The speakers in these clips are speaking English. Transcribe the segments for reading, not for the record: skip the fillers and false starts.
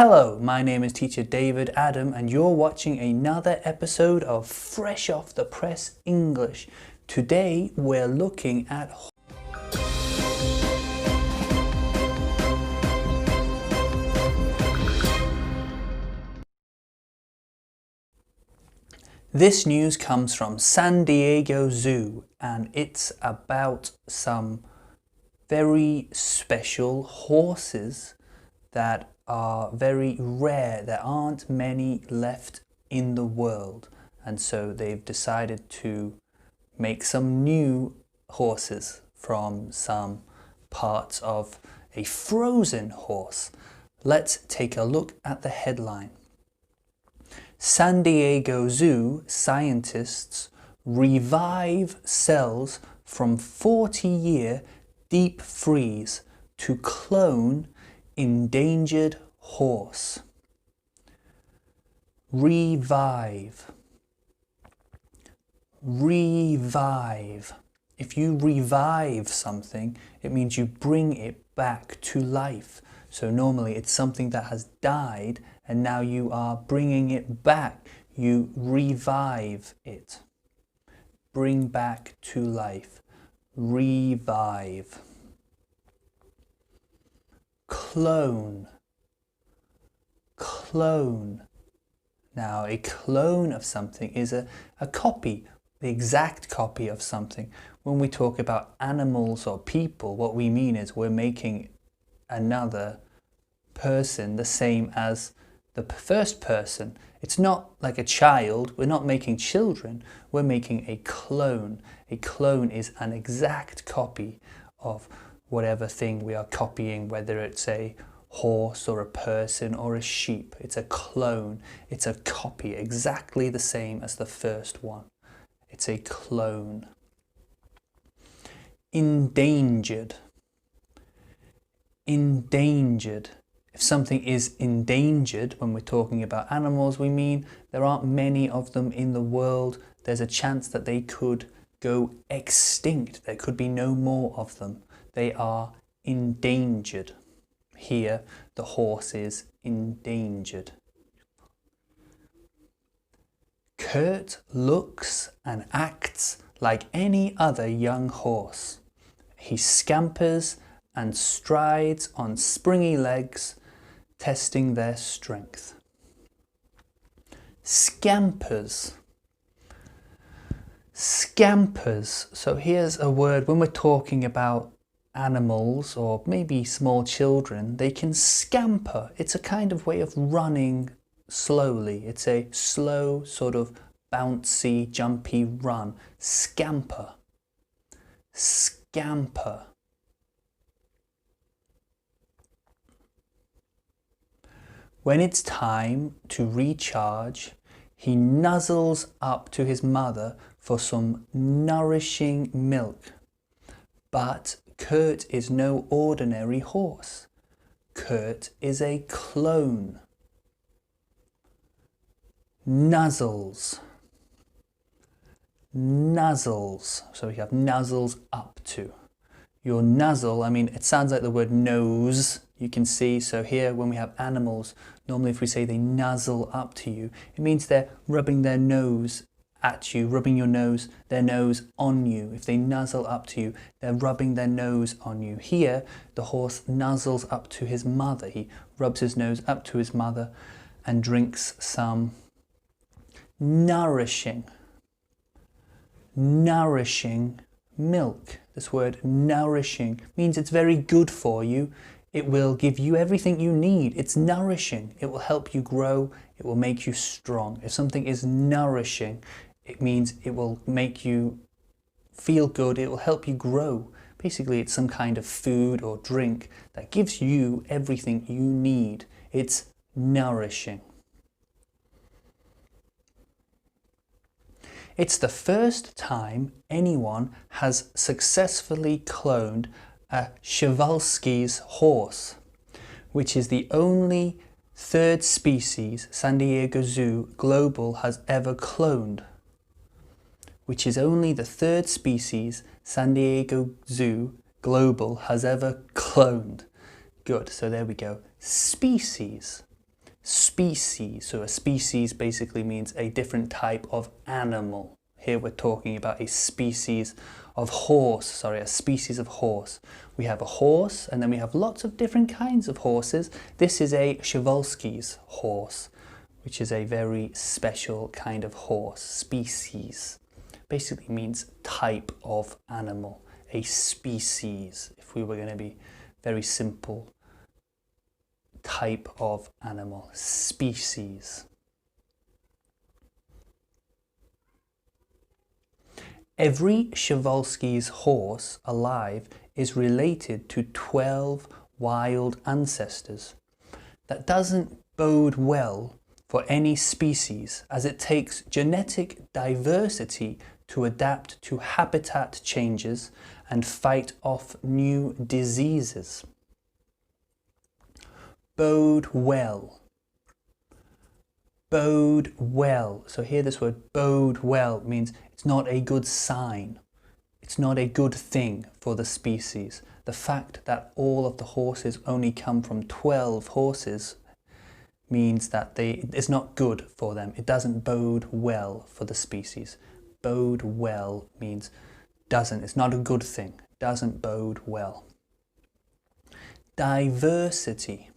Hello, my name is Teacher David Adam and you're watching another episode of Fresh Off the Press English. Today we're looking at This news comes from San Diego Zoo and it's about some very special horses that are very rare. There aren't many left in the world, and so they've decided to make some new horses from some parts of a frozen horse. Let's take a look at the headline. San Diego Zoo scientists revive cells from 40-year deep freeze to clone endangered horse. Revive. Revive. If you revive something, it means you bring it back to life. So normally it's something that has died and now you are bringing it back. You revive it. Bring back to life. Revive. Clone. Clone. Now a clone of something is a copy, the exact copy of something. When we talk about animals or people, what we mean is we're making another person the same as the first person. It's not like a child. We're not making children. We're making a clone. A clone is an exact copy of whatever thing we are copying, whether it's a horse or a person or a sheep. It's a clone. It's a copy, exactly the same as the first one. It's a clone. Endangered. Endangered. If something is endangered, when we're talking about animals, we mean there aren't many of them in the world. There's a chance that they could go extinct. There could be no more of them. They are endangered. Here, the horse is endangered. Kurt looks and acts like any other young horse. He scampers and strides on springy legs, testing their strength. Scampers. Scampers. So here's a word when we're talking about animals or maybe small children, they can scamper. It's a kind of way of running slowly. It's a slow sort of bouncy, jumpy run. Scamper. Scamper. When it's time to recharge, he nuzzles up to his mother for some nourishing milk. But Kurt is no ordinary horse. Kurt is a clone. Nuzzles. Nuzzles. So we have nuzzles up to. Your nuzzle, I mean, it sounds like the word nose, you can see. So here, when we have animals, normally if we say they nuzzle up to you, it means they're rubbing their nose at you, rubbing their nose on you. If they nuzzle up to you, they're rubbing their nose on you. Here, the horse nuzzles up to his mother. He rubs his nose up to his mother and drinks some nourishing milk. This word nourishing means it's very good for you. It will give you everything you need. It's nourishing. It will help you grow. It will make you strong. If something is nourishing, it means it will make you feel good. It will help you grow. Basically, it's some kind of food or drink that gives you everything you need. It's nourishing. It's the first time anyone has successfully cloned a Przewalski's horse, which is the only third species San Diego Zoo Global has ever cloned. Which is only the third species San Diego Zoo Global has ever cloned. Good, so there we go. Species. species. So a species basically means a different type of animal. Here we're talking about a species of horse, a species of horse. We have a horse and then we have lots of different kinds of horses. This is a Przewalski's horse, which is a very special kind of horse. Species basically means type of animal. A species, if we were going to be very simple, type of animal, species. Every Przewalski's horse alive is related to 12 wild ancestors. That doesn't bode well for any species, as it takes genetic diversity to adapt to habitat changes and fight off new diseases. Bode well. Bode well. So here this word bode well means it's not a good sign. It's not a good thing for the species. The fact that all of the horses only come from 12 horses means that it's not good for them. It doesn't bode well for the species. Bode well means doesn't. It's not a good thing. Doesn't bode well. Diversity.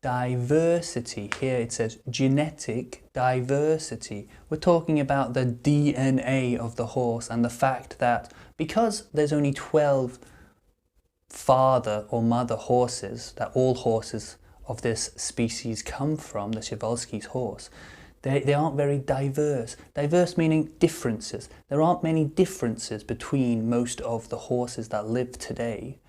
Diversity. Here it says genetic diversity. We're talking about the DNA of the horse and the fact that because there's only 12 father or mother horses, that all horses of this species come from, the Przewalski's horse, they aren't very diverse. Diverse meaning differences. There aren't many differences between most of the horses that live today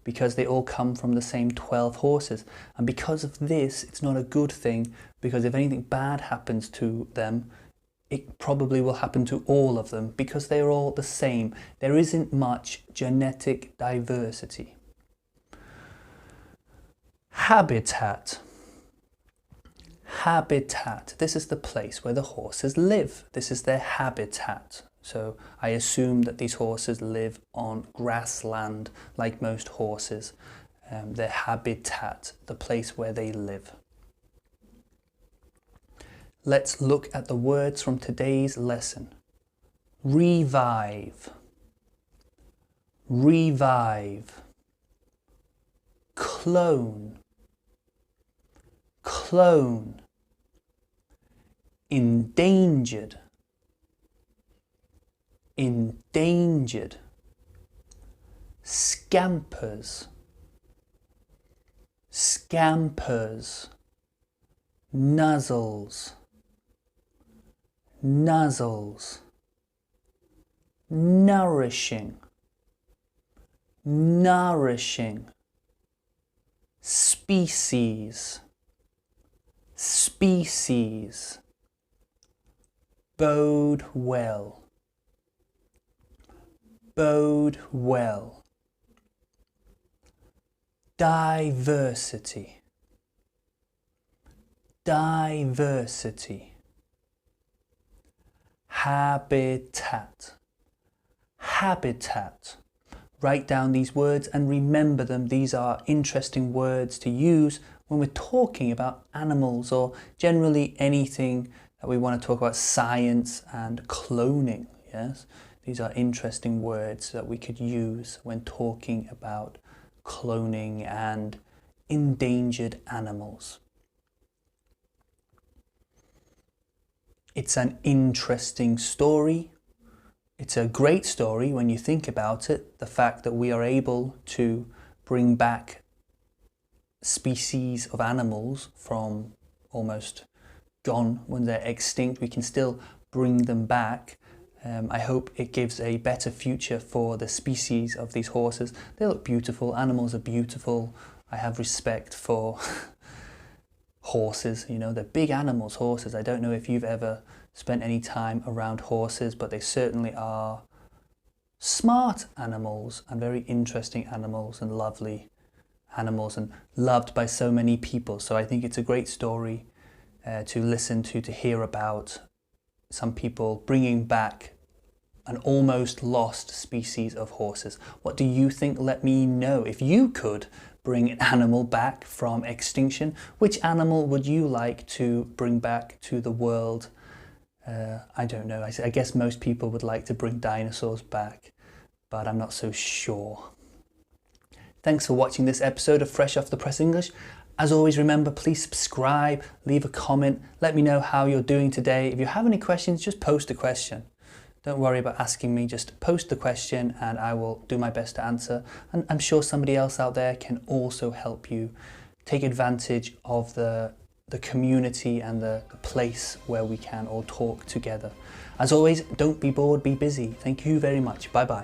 because they all come from the same 12 horses. And because of this, it's not a good thing, because if anything bad happens to them, it probably will happen to all of them because they're all the same. There isn't much genetic diversity. Habitat. Habitat. This is the place where the horses live. This is their habitat. So I assume that these horses live on grassland like most horses. Their habitat, the place where they live. Let's look at the words from today's lesson. Revive. Revive. Clone. Clone. Endangered. Endangered. Scampers. Scampers. Nuzzles. Nuzzles. Nourishing. Nourishing. Species. Species. Bode well. Bode well. Diversity. Diversity. Habitat. Habitat. Write down these words and remember them. These are interesting words to use when we're talking about animals or generally anything that we want to talk about, science and cloning. Yes, these are interesting words that we could use when talking about cloning and endangered animals. It's an interesting story. It's a great story when you think about it. The fact that we are able to bring back species of animals from almost gone, when they're extinct, we can still bring them back. I hope it gives a better future for the species of these horses. They look beautiful. Animals are beautiful. I have respect for horses. You know, they're big animals, horses. I don't know if you've ever spent any time around horses, but they certainly are smart animals and very interesting animals and lovely animals and loved by so many people. So I think it's a great story to listen to hear about some people bringing back an almost lost species of horses. What do you think? Let me know. If you could bring an animal back from extinction. Which animal would you like to bring back to the world? I don't know. I guess most people would like to bring dinosaurs back, but I'm not so sure. Thanks for watching this episode of Fresh Off the Press English. As always, remember, please subscribe, leave a comment, let me know how you're doing today. If you have any questions, just post a question. Don't worry about asking me, just post the question and I will do my best to answer. And I'm sure somebody else out there can also help you take advantage of the community and the place where we can all talk together. As always, don't be bored, be busy. Thank you very much. Bye bye.